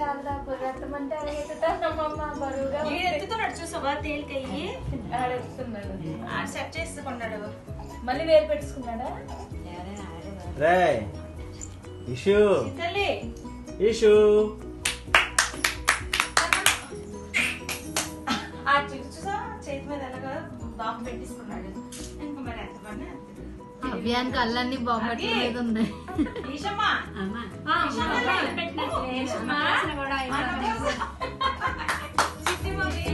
చాలా బరువెత్తమంటే ఎత్తుతానమ్మా బరువుగా ఎత్తుతున్నాడు చూసావా తేలికయ్యి ఆడెత్తున్నాడు సెట్ చేసుకున్నాడు మళ్ళీ వేరు పెట్టుకున్నాడా రే ఇషు తల్లి ఇషు ఆ చూసా చేతి మీద ఎలాగా బాంబు పెట్టిస్తున్నాడు ఇంకా మరి ఎంతమంది అభియానికి అల్లన్ని బొమ్మటి మీద ఉన్నాయి ఈశమ్మా చిట్టి మమ్మీ